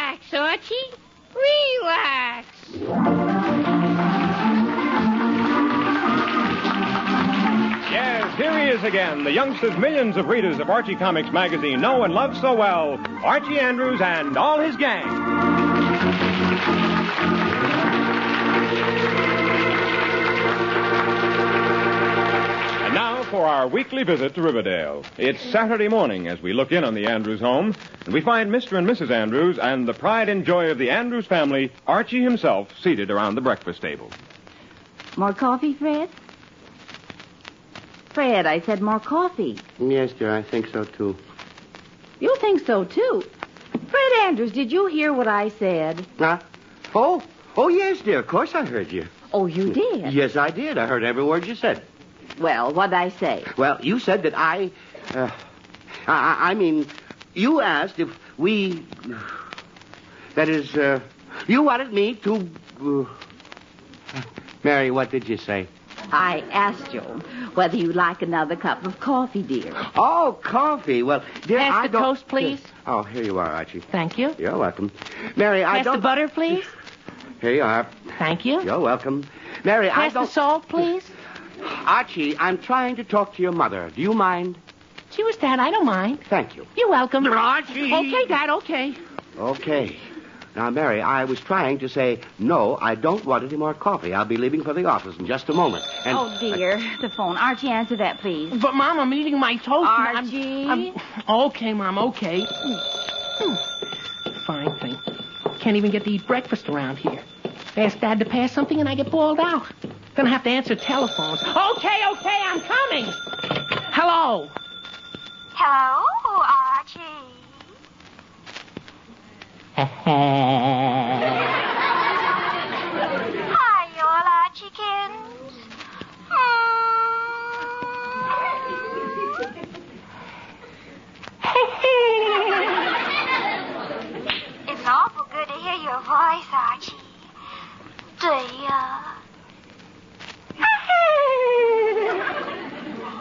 Relax, Archie. Relax. Yes, here he is again, the youngsters millions of readers of Archie Comics magazine know and love so well, Archie Andrews and all his gang. And now for our weekly visit to Riverdale. It's Saturday morning as we look in on the Andrews home, and we find Mr. and Mrs. Andrews and the pride and joy of the Andrews family, Archie himself, seated around the breakfast table. More coffee, Fred? Fred, I said more coffee. Yes, dear, I think so, too. You think so, too? Fred Andrews, did you hear what I said? Huh? Oh, yes, dear, of course I heard you. Oh, you did? Yes, I did. I heard every word you said. Well, what'd I say? Well, you said that I mean, you asked if we... That is, you wanted me to... Mary, what did you say? I asked you whether you'd like another cup of coffee, dear. Oh, coffee. Well, dear, Pass I the don't... toast, please. Oh, here you are, Archie. Thank you. You're welcome. Mary, I Pass don't... the butter, please. Here you are. Thank you. You're welcome. Mary, I Pass don't... the salt, please. Archie, I'm trying to talk to your mother. Do you mind? Gee whiz, Dad, I don't mind. Thank you. You're welcome. Archie! Okay, Dad, okay. Okay. Now, Mary, I was trying to say, no, I don't want any more coffee. I'll be leaving for the office in just a moment. And Oh, dear. The phone. Archie, answer that, please. But, Mom, I'm eating my toast. Archie? Okay, Mom, okay. Fine thing. Can't even get to eat breakfast around here. Ask Dad to pass something and I get bawled out. Gonna have to answer telephones. Okay, I'm coming. Hello. Hello, Archie. Hi, you all Archiekins. It's awful good to hear your voice, Archie. Dear.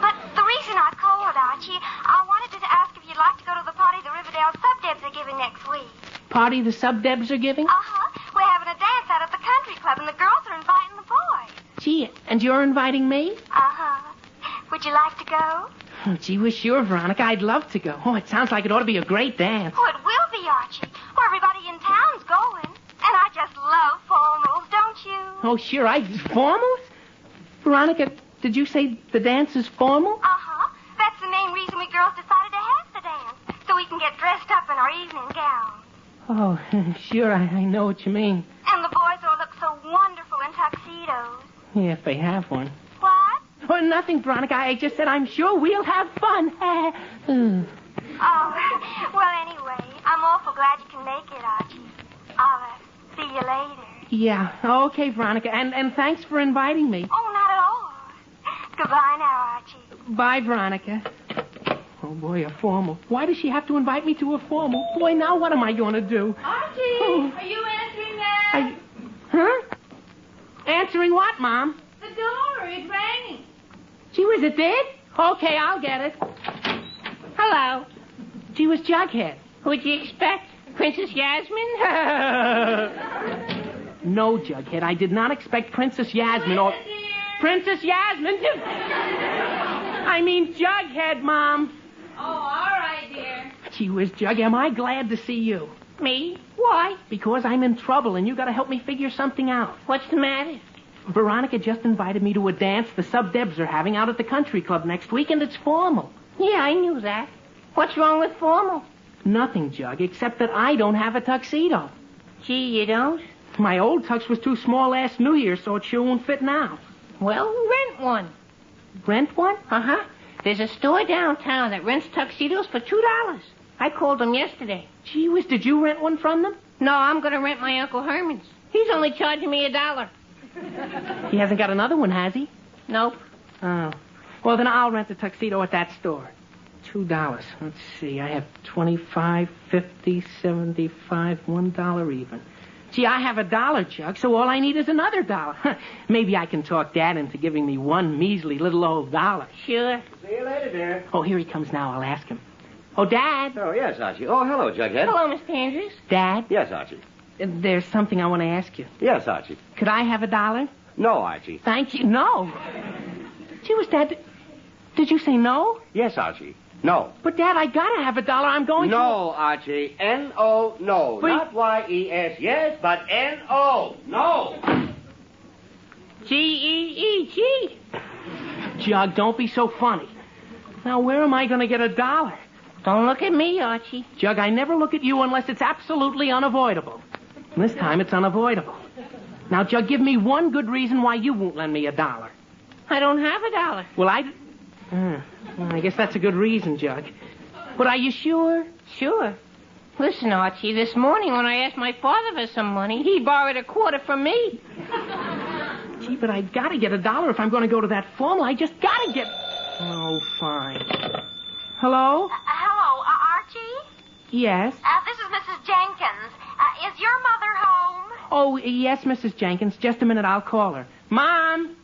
But the reason I called, Archie, I wanted to ask if you'd like to go to the party the Riverdale sub-debs are giving next week. Party the sub-debs are giving? Uh-huh. We're having a dance out at the country club, and the girls are inviting the boys. Gee, and you're inviting me? Uh-huh. Would you like to go? Oh, gee whiz, sure, Veronica. I'd love to go. Oh, it sounds like it ought to be a great dance. Oh, it will be, Archie. Oh, everybody in town's going. And I just love formals, don't you? Oh, sure. Formals? Veronica, did you say the dance is formal? Uh-huh. That's the main reason we girls decided to have the dance. So we can get dressed up in our evening gowns. Oh, sure, I know what you mean. And the boys all look so wonderful in tuxedos. Yeah, if they have one. What? Oh, nothing, Veronica. I just said I'm sure we'll have fun. Oh, well, anyway, I'm awful glad you can make it, Archie. I'll see you later. Yeah, okay, Veronica. And thanks for inviting me. Oh, not at all. Goodbye now, Archie. Bye, Veronica. Oh, boy, a formal. Why does she have to invite me to a formal? Boy, now what am I going to do? Archie, are you answering that? Huh? Answering what, Mom? The door. It's ringing. Gee whiz, it did? Okay, I'll get it. Hello. Gee whiz, Jughead. What'd you expect? Princess Yasmin? No, Jughead, I did not expect Princess Yasmin or... Princess Yasmin? I mean Jughead, Mom. Oh, all right, dear. Gee whiz, Jug, am I glad to see you. Me? Why? Because I'm in trouble, and you got to help me figure something out. What's the matter? Veronica just invited me to a dance the sub-debs are having out at the country club next week, and it's formal. Yeah, I knew that. What's wrong with formal? Nothing, Jug, except that I don't have a tuxedo. Gee, you don't? My old tux was too small last New Year, so it sure won't fit now. Well, rent one. Rent one? Uh-huh. There's a store downtown that rents tuxedos for $2. I called them yesterday. Gee whiz, did you rent one from them? No, I'm going to rent my Uncle Herman's. He's only charging me $1. He hasn't got another one, has he? Nope. Oh. Well, then I'll rent a tuxedo at that store. $2. Let's see. I have 25, 50, 75, $1 even. Gee, I have $1, Jug, so all I need is another $1. Maybe I can talk Dad into giving me one measly little old $1. Sure. See you later, dear. Oh, here he comes now. I'll ask him. Oh, Dad. Oh, yes, Archie. Oh, hello, Jughead. Hello, Mr. Andrews. Dad, Yes, Archie. there's something I want to ask you. Yes, Archie. Could I have $1? No, Archie. Thank you. No. Gee whiz, Dad, did you say no? Yes, Archie. No. But, Dad, I gotta have $1. I'm going to... No, Archie. N-O, no. Wait. Not Y-E-S, yes, but N-O. No. G-E-E-G. Jug, don't be so funny. Now, where am I going to get $1? Don't look at me, Archie. Jug, I never look at you unless it's absolutely unavoidable. And this time it's unavoidable. Now, Jug, give me one good reason why you won't lend me $1. I don't have $1. Well, I guess that's a good reason, Jug. But are you sure? Sure. Listen, Archie, this morning when I asked my father for some money, he borrowed a quarter from me. Gee, but I gotta get $1 if I'm going to go to that formal. I just gotta get... Oh, fine. Hello? Hello, Archie? Yes? This is Mrs. Jenkins. Is your mother home? Oh, yes, Mrs. Jenkins. Just a minute, I'll call her. Mom?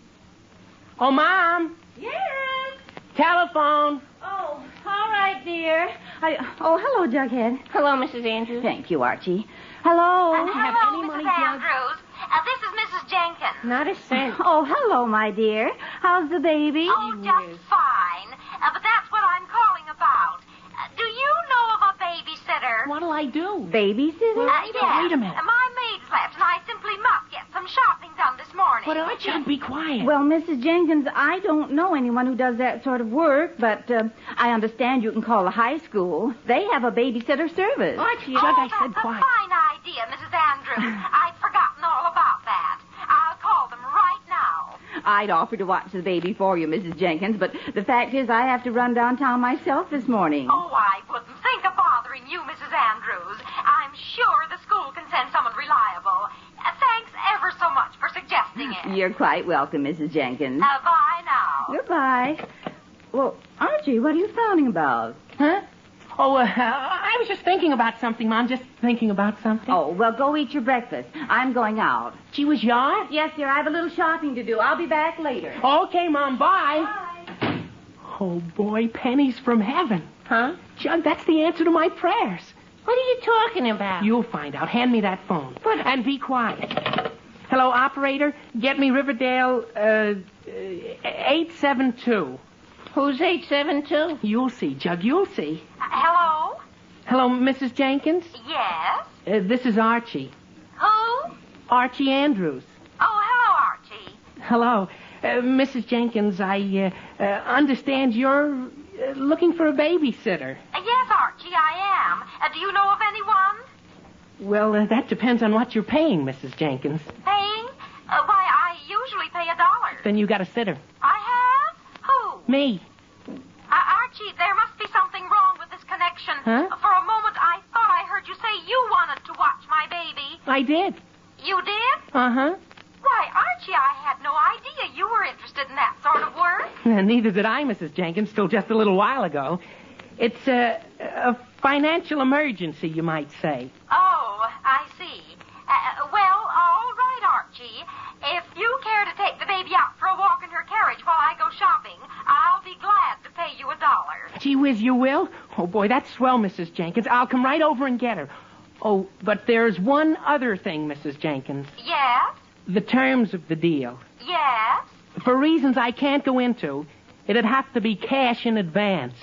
Oh, Mom? Yes. Telephone. Oh, all right, dear. Hello, Jughead. Hello, Mrs. Andrews. Thank you, Archie. Hello. have Hello, any money, Mrs. Jug? Andrews. This is Mrs. Jenkins. Not a cent. Oh, hello, my dear. How's the baby? Oh, just fine. But that's what I'm calling about. Do you know of a babysitter? What'll I do? Babysitter? Yes. Wait a minute. My maid's left, and I simply must get some shopping done this morning. But Jug, be quiet. Well, Mrs. Jenkins, I don't know anyone who does that sort of work, but I understand you can call the high school. They have a babysitter service. Archie, Jug, I that's said a quiet. fine idea, Mrs. Andrews. I'd forgotten all about that. I'll call them right now. I'd offer to watch the baby for you, Mrs. Jenkins, but the fact is I have to run downtown myself this morning. Oh, I wouldn't think of bothering you, Mrs. Andrews. I'm sure the school can send someone reliable. Thanks ever so much for suggesting it. You're quite welcome, Mrs. Jenkins. Bye now. Goodbye. Well, Archie, what are you frowning about? Huh? Oh, I was just thinking about something, Mom. Just thinking about something. Oh, well, go eat your breakfast. I'm going out. Gee whiz, you are? Yes, dear, I have a little shopping to do. I'll be back later. Okay, Mom, bye. Oh, boy, pennies from heaven. Huh? Jug, that's the answer to my prayers. What are you talking about? You'll find out. Hand me that phone. And be quiet. Hello, operator. Get me Riverdale, 872. Who's 872? You'll see, Jug, you'll see. Hello? Hello, Mrs. Jenkins? Yes? This is Archie. Who? Archie Andrews. Oh, hello, Archie. Hello. Mrs. Jenkins, I understand you're looking for a babysitter. Yes, Archie, I am. Do you know of anyone? Well, that depends on what you're paying, Mrs. Jenkins. Paying? Why, I usually pay $1. Then you got a sitter. I have? Who? Me. Archie, there must be something wrong with this connection. Huh? For a moment, I thought I heard you say you wanted to watch my baby. I did. You did? Uh-huh. Why, Archie, I had no idea you were interested in that sort of work. Neither did I, Mrs. Jenkins, till just a little while ago. It's a financial emergency, you might say. Oh, I see. Well, all right, Archie. If you care to take the baby out for a walk in her carriage while I go shopping, I'll be glad to pay you $1. Gee whiz, you will? Oh, boy, that's swell, Mrs. Jenkins. I'll come right over and get her. Oh, but there's one other thing, Mrs. Jenkins. Yes? The terms of the deal. Yes? For reasons I can't go into, it'd have to be cash in advance.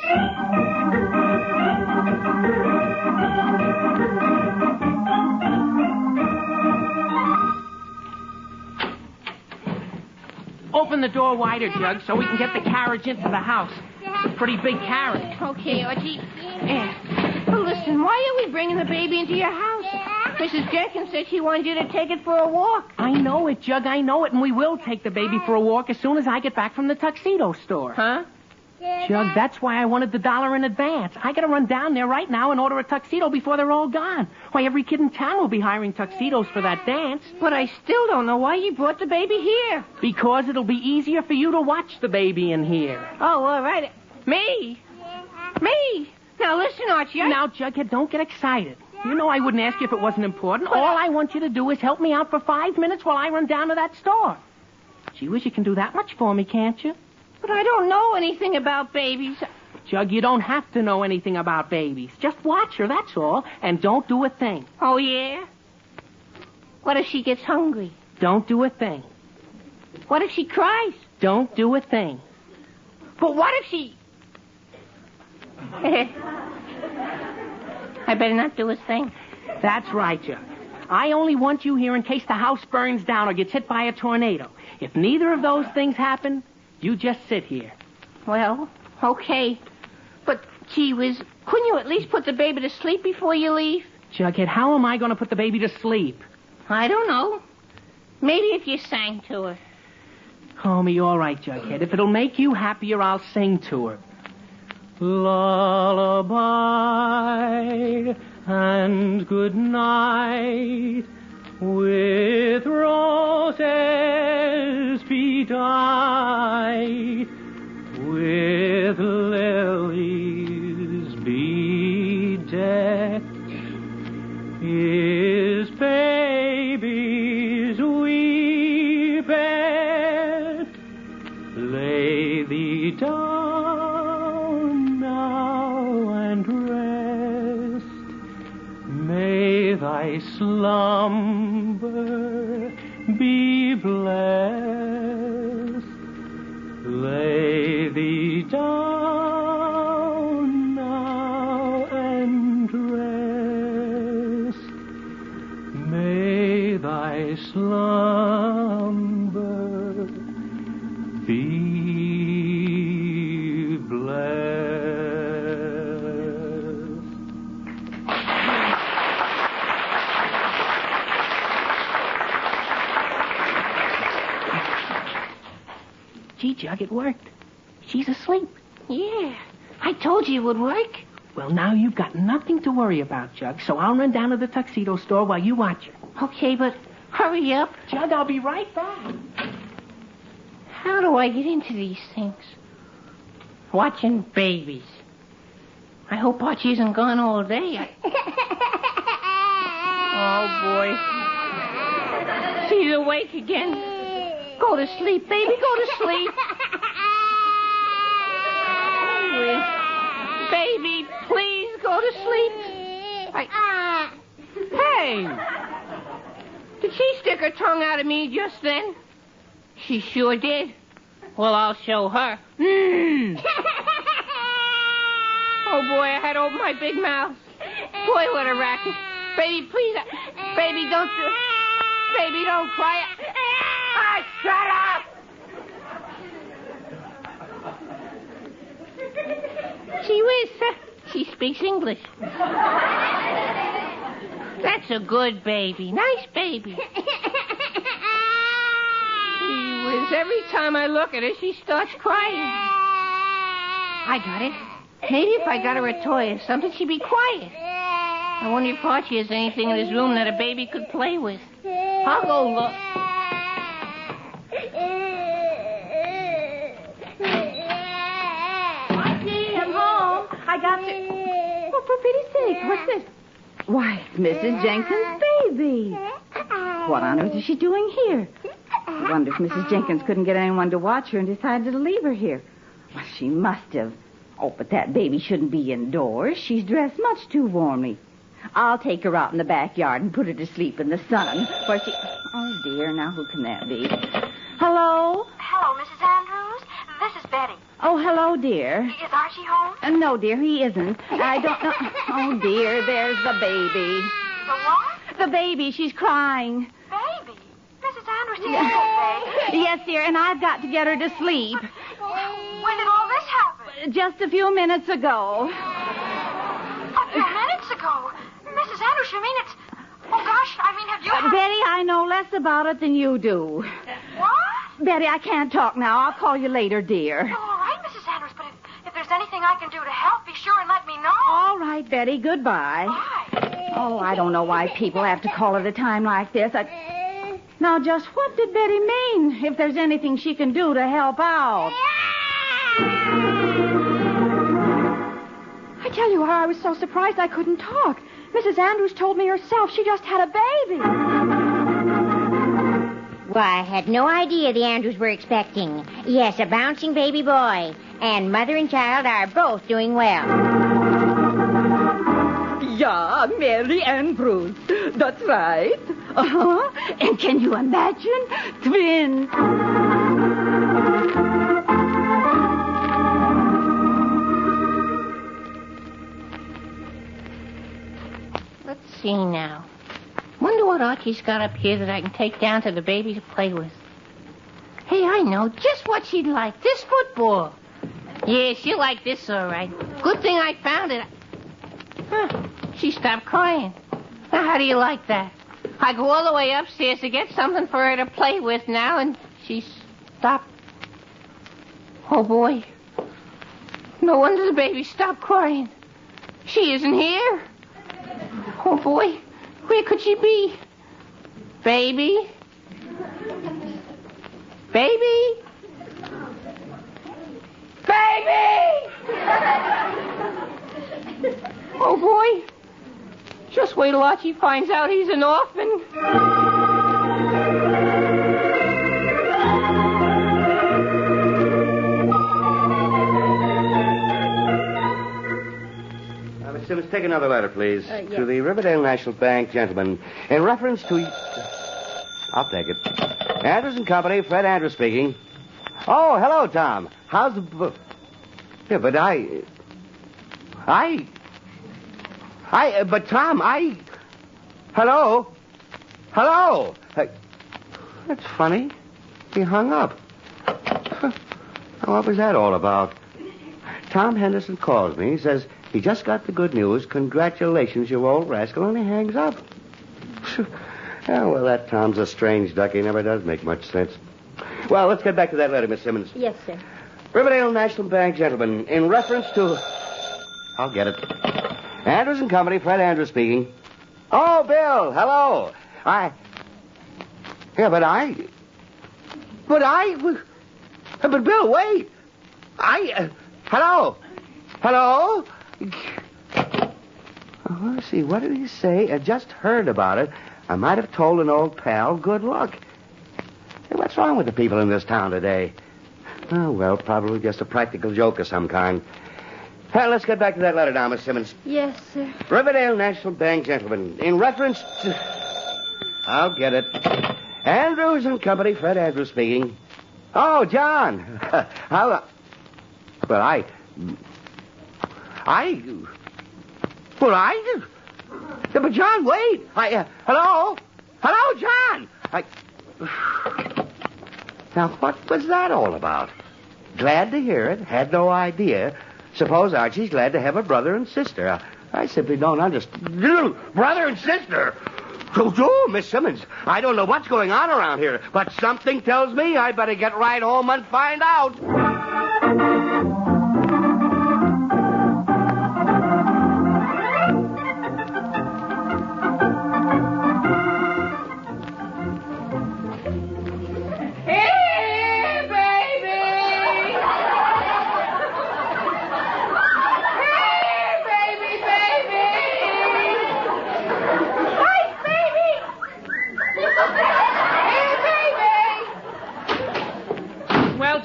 Open the door wider, Jug, so we can get the carriage into the house. It's a pretty big carriage. Okay, Archie. Yeah. Well, listen, why are we bringing the baby into your house? Mrs. Jenkins said she wanted you to take it for a walk. I know it, Jug, I know it, and we will take the baby for a walk as soon as I get back from the tuxedo store. Huh? Jug, that's why I wanted the $1 in advance. I gotta run down there right now and order a tuxedo before they're all gone. Why, every kid in town will be hiring tuxedos for that dance. But I still don't know why you brought the baby here. Because it'll be easier for you to watch the baby in here. Oh, all right. Me? Me? Now, listen, Archie. Now, Jughead, don't get excited. You know I wouldn't ask you if it wasn't important. All I want you to do is help me out for 5 minutes while I run down to that store. Gee whiz, you can do that much for me, can't you? But I don't know anything about babies. Jug, you don't have to know anything about babies. Just watch her, that's all, and don't do a thing. Oh, yeah? What if she gets hungry? Don't do a thing. What if she cries? Don't do a thing. But what if she... I better not do a thing. That's right, Jug. I only want you here in case the house burns down or gets hit by a tornado. If neither of those things happen, you just sit here. Well, okay. But, gee whiz, couldn't you at least put the baby to sleep before you leave? Jughead, how am I going to put the baby to sleep? I don't know. Maybe if you sang to her. Homie, all right, Jughead. If it'll make you happier, I'll sing to her. Lullaby and good night, with roses bedight, with lilies bedecked, is baby's wee bed. Lay thee down now and rest. May thy slumber be blessed. Lay thee down now and rest. May thy slumber be blessed. Gee, Jug, it worked. She's asleep. Yeah, I told you it would work. Well, now you've got nothing to worry about, Jug, so I'll run down to the tuxedo store while you watch her. Okay, but hurry up. Jug, I'll be right back. How do I get into these things? Watching babies. I hope Archie isn't gone all day. Oh, boy. She's awake again. Go to sleep, baby. Go to sleep. Baby, please go to sleep. Hey! Did she stick her tongue out at me just then? She sure did. Well, I'll show her. Oh, boy, I had to open my big mouth. Boy, what a racket. Baby, please. Baby, don't cry. Shut up! Gee whiz, she speaks English. That's a good baby. Nice baby. Gee whiz, every time I look at her, she starts crying. I got it. Maybe if I got her a toy or something, she'd be quiet. I wonder if Archie has anything in his room that a baby could play with. I'll go look. Archie, I'm home. I got you. Oh, for pity's sake, what's this? Why, it's Mrs. Jenkins' baby. What on earth is she doing here? I wonder if Mrs. Jenkins couldn't get anyone to watch her and decided to leave her here. Well, she must have. Oh, but that baby shouldn't be indoors. She's dressed much too warmly. I'll take her out in the backyard and put her to sleep in the sun. Where she... Oh, dear, now who can that be? Hello? Hello, Mrs. Andrews. This is Betty. Oh, hello, dear. Is Archie home? No, dear, he isn't. I don't know... Oh, dear, there's the baby. The what? The baby, she's crying. Baby. Mrs. Andrews, did you say baby? Yes, dear, and I've got to get her to sleep. When did all this happen? Just a few minutes ago. A few minutes ago. Mrs. Andrews, you mean it's... Oh, gosh, I mean, have you... Betty, I know less about it than you do. What? Betty, I can't talk now. I'll call you later, dear. Oh, all right, Mrs. Andrews, but if there's anything I can do to help, be sure and let me know. All right, Betty, goodbye. Bye. Oh, I don't know why people have to call at a time like this. Now, just what did Betty mean? If there's anything she can do to help out. I tell you, I was so surprised I couldn't talk. Mrs. Andrews told me herself she just had a baby. Why, I had no idea the Andrews were expecting. Yes, a bouncing baby boy. and mother and child are both doing well. Yeah, Mary and Bruce. That's right. Uh-huh. And can you imagine? Twins. Let's see now. Wonder what Archie's got up here that I can take down to the baby to play with. Hey, I know just what she'd like. This football. Yeah, she'll like this all right. Good thing I found it. Huh. She stopped crying. Now, how do you like that? I go all the way upstairs to get something for her to play with now, and she stopped. Oh, boy. No wonder the baby stopped crying. She isn't here. Oh, boy. Where could she be? Baby? Baby? Baby! Oh, boy. Just wait till Archie finds out he's an orphan. Miss Simmons, take another letter, please. Yes. To the Riverdale National Bank gentleman. In reference to... I'll take it. Andrews and Company, Fred Andrews speaking. Oh, hello, Tom. How's the... Yeah, but but Tom, Hello? Hello? That's funny. He hung up. What was that all about? Tom Henderson calls me. He says he just got the good news. Congratulations, you old rascal. And he hangs up. Oh, well, that Tom's a strange duck. He never does make much sense. Well, let's get back to that letter, Miss Simmons. Yes, sir. Riverdale National Bank gentleman. In reference to... I'll get it. Andrews and Company, Fred Andrews speaking. Oh, Bill, hello. But Bill, wait. Hello? Hello? Oh, let's see, what did he say? I just heard about it. I might have told an old pal, good luck. Hey, what's wrong with the people in this town today? Oh, well, probably just a practical joke of some kind. Well, let's get back to that letter now, Miss Simmons. Yes, sir. Riverdale National Bank gentleman. In reference to... I'll get it. Andrews and Company, Fred Andrews speaking. Oh, John. How... Well, But, John, wait. Hello? Hello, John. Now, what was that all about? Glad to hear it. Had no idea. Suppose Archie's glad to have a brother and sister. I simply don't understand. Brother and sister? Oh, Miss Simmons, I don't know what's going on around here, but something tells me I better get right home and find out.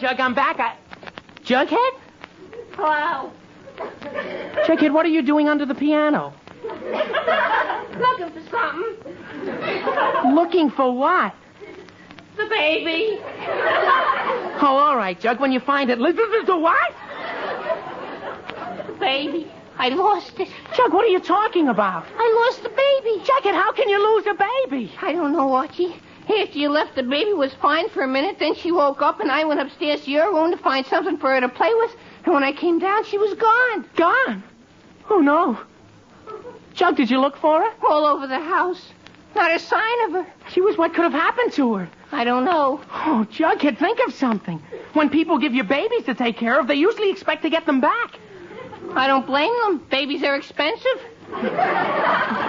Jug, I'm back. Jughead? Hello. Jughead, what are you doing under the piano? Looking for something. Looking for what? The baby. Oh, all right, Jug. When you find it, listen to what? The baby. I lost it. Jug, what are you talking about? I lost the baby. Jughead, how can you lose a baby? I don't know, Archie. After you left, the baby was fine for a minute. Then she woke up, and I went upstairs to your room to find something for her to play with. And when I came down, she was gone. Gone? Oh, no. Jug, did you look for her? All over the house. Not a sign of her. She was what could have happened to her. I don't know. Oh, Jughead, think of something. When people give you babies to take care of, they usually expect to get them back. I don't blame them. Babies are expensive.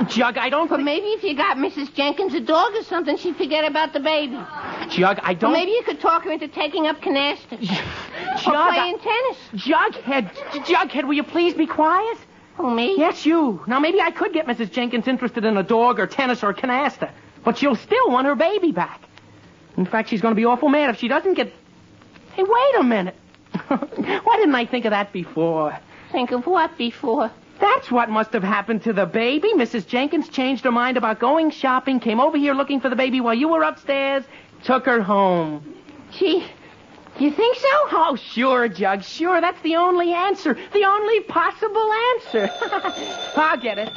Jug, I don't... But maybe if you got Mrs. Jenkins a dog or something, she'd forget about the baby. Jug, I don't... Or maybe you could talk her into taking up canasta. Jug, or playing tennis. Jughead, will you please be quiet? Oh, me? Yes, you. Now, maybe I could get Mrs. Jenkins interested in a dog or tennis or canasta, but she'll still want her baby back. In fact, she's going to be awful mad if she doesn't get... Hey, wait a minute. Why didn't I think of that before? Think of what before? That's what must have happened to the baby. Mrs. Jenkins changed her mind about going shopping, came over here looking for the baby while you were upstairs, took her home. You think so? Oh, sure, Jug, sure. That's the only answer. The only possible answer. I'll get it.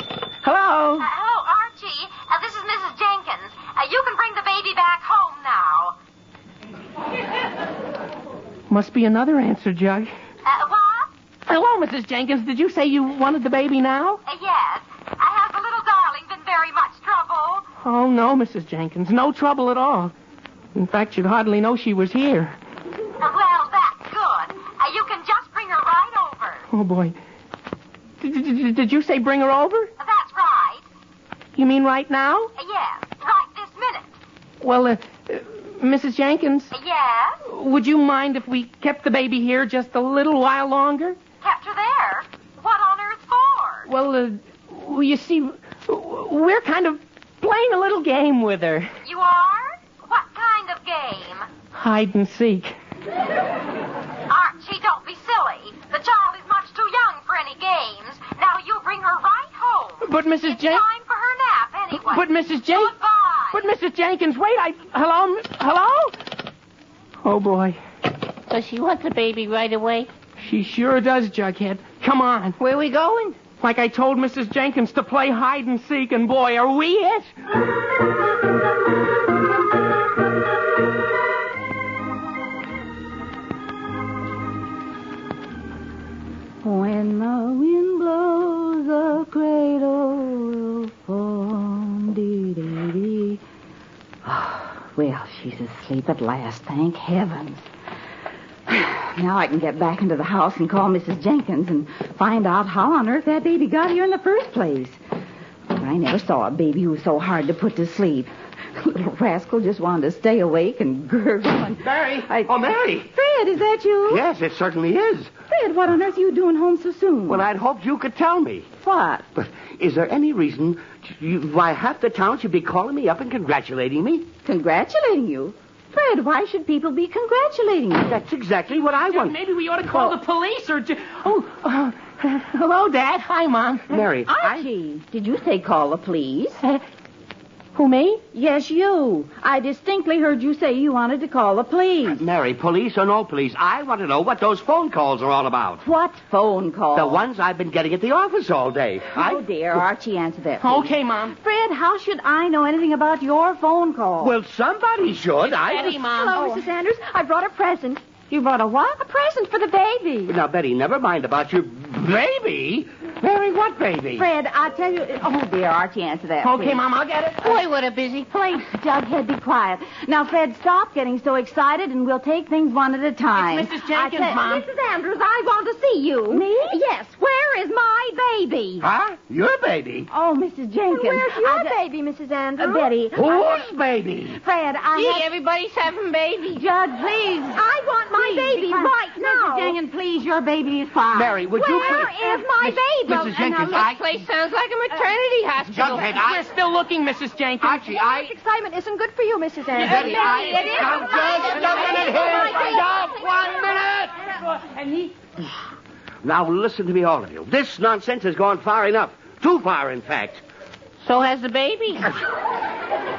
Hello? Hello, Archie. This is Mrs. Jenkins. You can bring the baby back home now. Must be another answer, Jug. What? Hello, Mrs. Jenkins. Did you say you wanted the baby now? Yes. Has the little darling been very much trouble? Oh, no, Mrs. Jenkins. No trouble at all. In fact, you'd hardly know she was here. Well, that's good. You can just bring her right over. Oh, boy. Did you say bring her over? That's right. You mean right now? Yes, right this minute. Well, Mrs. Jenkins, Yes? would you mind if we kept the baby here just a little while longer? Kept her there? What on earth for? Well, you see, we're kind of playing a little game with her. You are? What kind of game? Hide and seek. Archie, don't be silly. The child is much too young for any games. Now you bring her right home. But Mrs. It's Jenkins... time for her nap anyway. But Mrs. Jenkins... Goodbye. But Mrs. Jenkins, wait, Hello? Hello? Oh, boy. Does she want the baby right away? She sure does, Jughead. Come on. Where are we going? Like I told Mrs. Jenkins to play hide and seek, and boy, are we it? When the wind blows, the cradle will fall. Dee-dee-dee. Well, she's asleep at last, thank heavens. Now I can get back into the house and call Mrs. Jenkins and find out how on earth that baby got here in the first place. But I never saw a baby who was so hard to put to sleep. Little rascal just wanted to stay awake and gurgle and... Mary! Oh, Mary! Fred, is that you? Yes, it certainly is. Fred, what on earth are you doing home so soon? Well, I'd hoped you could tell me. What? But is there any reason why half the town should be calling me up and congratulating me? Congratulating you? Fred, why should people be congratulating you? That's exactly what I want. Maybe we ought to call the police or... hello, Dad. Hi, Mom. Mary, Archie, did you say call the police? Who, me? Yes, you. I distinctly heard you say you wanted to call the police. Mary, police or no police, I want to know what those phone calls are all about. What phone call? The ones I've been getting at the office all day. Oh, dear. Archie, answer that, please. Okay, Mom. Fred, how should I know anything about your phone call? Well, somebody should. Betty, Mom. Hello, Mrs. Andrews. I brought a present. You brought a what? A present for the baby. Now, Betty, never mind about your baby. Mary, what baby? Fred, I tell you... Oh, dear, Archie, answer that, Okay, please. Mom, I'll get it. Boy, what a busy place. Jughead, be quiet. Now, Fred, stop getting so excited, and we'll take things one at a time. It's Mrs. Jenkins, Mom. Mrs. Andrews, I want to see you. Me? Yes. Where is my baby? Huh? Your baby? Oh, Mrs. Jenkins. Where's your baby, Mrs. Andrews? Betty. Whose baby? Fred, Gee, everybody's having babies. Judge, please. I want my baby right now. Mrs. Jenkins, please, your baby is fine. Mary, would you Where please... is my baby? Mrs. Jenkins, This place sounds like a maternity hospital. Jughead, We're still looking, Mrs. Jenkins. Archie, This excitement isn't good for you, Mrs. Andrews. Betty, Now, just a minute here. Just 1 minute. Now, listen to me, all of you. This nonsense has gone far enough. Too far, in fact. So has the baby.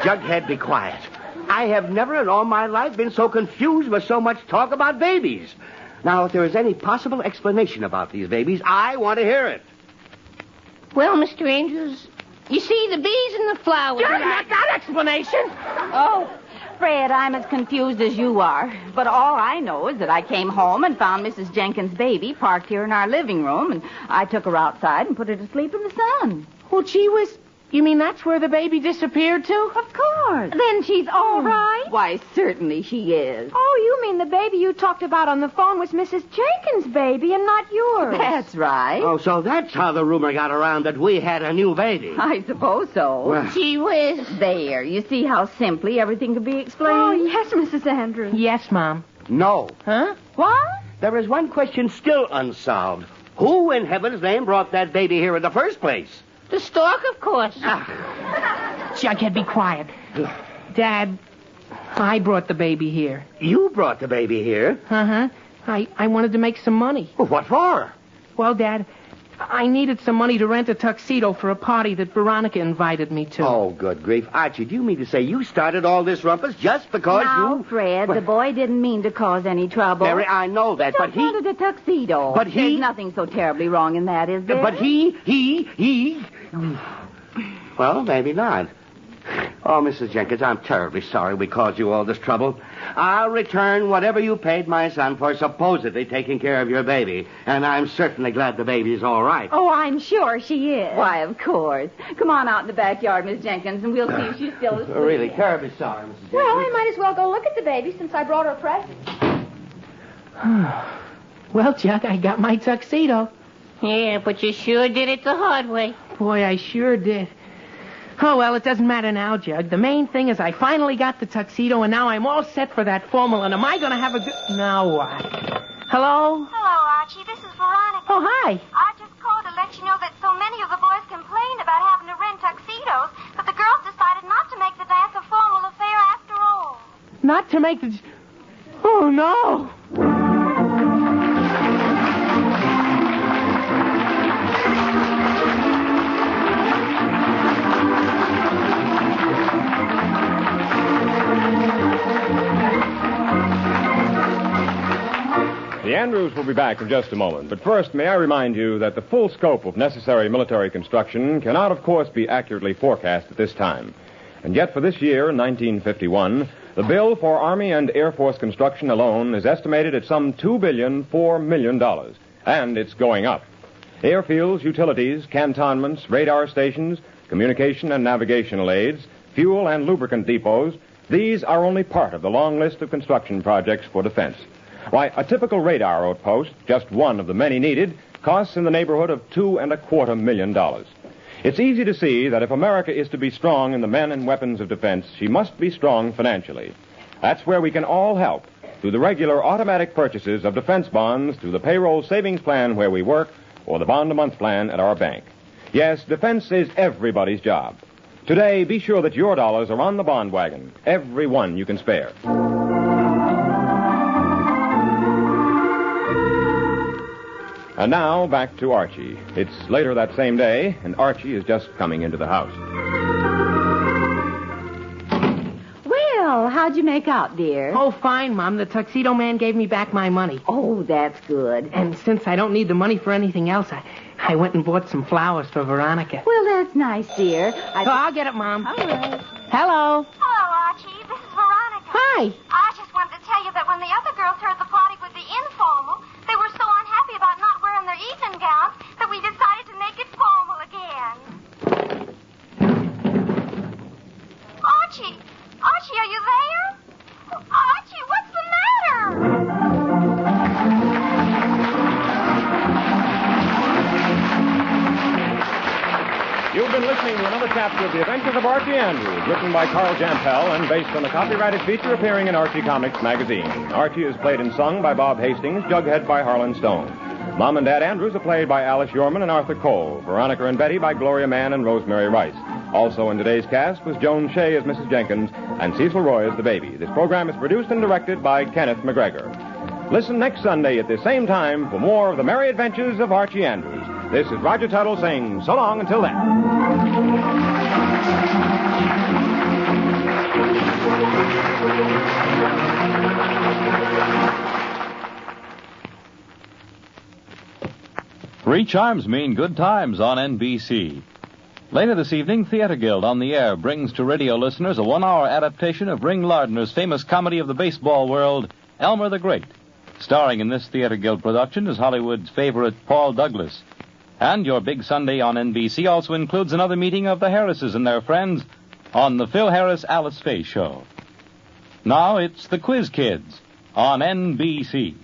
Jughead, be quiet. I have never in all my life been so confused with so much talk about babies. Now, if there is any possible explanation about these babies, I want to hear it. Well, Mr. Andrews, you see, the bees and the flowers... Not that explanation. Oh, Fred, I'm as confused as you are. But all I know is that I came home and found Mrs. Jenkins' baby parked here in our living room, and I took her outside and put her to sleep in the sun. Well, gee whiz. You mean that's where the baby disappeared to? Of course. Then she's all right. Why, certainly she is. Oh, you mean the baby you talked about on the phone was Mrs. Jenkins' baby and not yours? That's right. Oh, so that's how the rumor got around that we had a new baby. I suppose so. Well, Gee whiz. There, you see how simply everything can be explained? Oh, yes, Mrs. Andrews. Yes, Mom. no. Huh? What? There is one question still unsolved. Who in heaven's name brought that baby here in the first place? The stork, of course. Jughead, be quiet. Dad, I brought the baby here. You brought the baby here. Uh-huh. I wanted to make some money. Well, what for? Well, Dad, I needed some money to rent a tuxedo for a party that Veronica invited me to. Oh, good grief. Archie, do you mean to say you started all this rumpus just because Now, Fred, the boy didn't mean to cause any trouble. Mary, I know that, but Just he... wanted a tuxedo. But he- There's nothing so terribly wrong in that, is there? But he... Well, maybe not. Oh, Mrs. Jenkins, I'm terribly sorry we caused you all this trouble. I'll return whatever you paid my son for supposedly taking care of your baby. And I'm certainly glad the baby's all right. Oh, I'm sure she is. Why, of course. Come on out in the backyard, Miss Jenkins, and we'll see if she's still asleep. Really terribly sorry, Mrs. Jenkins. Well, I might as well go look at the baby since I brought her a present. Well, Chuck, I got my tuxedo. Yeah, but you sure did it the hard way. Boy, I sure did. Oh, well, it doesn't matter now, Jug. The main thing is I finally got the tuxedo, and now I'm all set for that formal, and am I going to have a good... Now what? Hello? Hello, Archie. This is Veronica. Oh, hi. I just called to let you know that so many of the boys complained about having to rent tuxedos that the girls decided not to make the dance a formal affair after all. Not to make the... Oh, no. The Andrews will be back in just a moment. But first, may I remind you that the full scope of necessary military construction cannot, of course, be accurately forecast at this time. And yet, for this year, 1951, the bill for Army and Air Force construction alone is estimated at some $2.4 billion. And it's going up. Airfields, utilities, cantonments, radar stations, communication and navigational aids, fuel and lubricant depots, these are only part of the long list of construction projects for defense. Why, a typical radar outpost, just one of the many needed, costs in the neighborhood of $2.25 million. It's easy to see that if America is to be strong in the men and weapons of defense, she must be strong financially. That's where we can all help, through the regular automatic purchases of defense bonds, through the payroll savings plan where we work, or the bond-a-month plan at our bank. Yes, defense is everybody's job. Today, be sure that your dollars are on the bond wagon, every one you can spare. And now, back to Archie. It's later that same day, and Archie is just coming into the house. Well, how'd you make out, dear? Oh, fine, Mom. The tuxedo man gave me back my money. Oh, that's good. And since I don't need the money for anything else, I went and bought some flowers for Veronica. Well, that's nice, dear. I'll get it, Mom. All right. Hello. Hello, Archie. This is Veronica. Hi. I just wanted to tell you that when the other girls heard the party would be informal, they were so unhappy about not wearing their evening gowns that we decided to make it formal again. Archie! Archie, are you there? Archie, what's the matter? You've been listening to another chapter of The Adventures of Archie Andrews, written by Carl Jampel and based on a copyrighted feature appearing in Archie Comics magazine. Archie is played and sung by Bob Hastings, Jughead by Harlan Stone. Mom and Dad Andrews are played by Alice Yorman and Arthur Cole, Veronica and Betty by Gloria Mann and Rosemary Rice. Also in today's cast was Joan Shea as Mrs. Jenkins and Cecil Roy as the baby. This program is produced and directed by Kenneth McGregor. Listen next Sunday at the same time for more of the merry adventures of Archie Andrews. This is Roger Tuttle saying so long until then. Three chimes mean good times on NBC. Later this evening, Theater Guild on the Air brings to radio listeners a 1-hour adaptation of Ring Lardner's famous comedy of the baseball world, Elmer the Great. Starring in this Theater Guild production is Hollywood's favorite Paul Douglas. And your big Sunday on NBC also includes another meeting of the Harrises and their friends on the Phil Harris-Alice Faye Show. Now it's the Quiz Kids on NBC.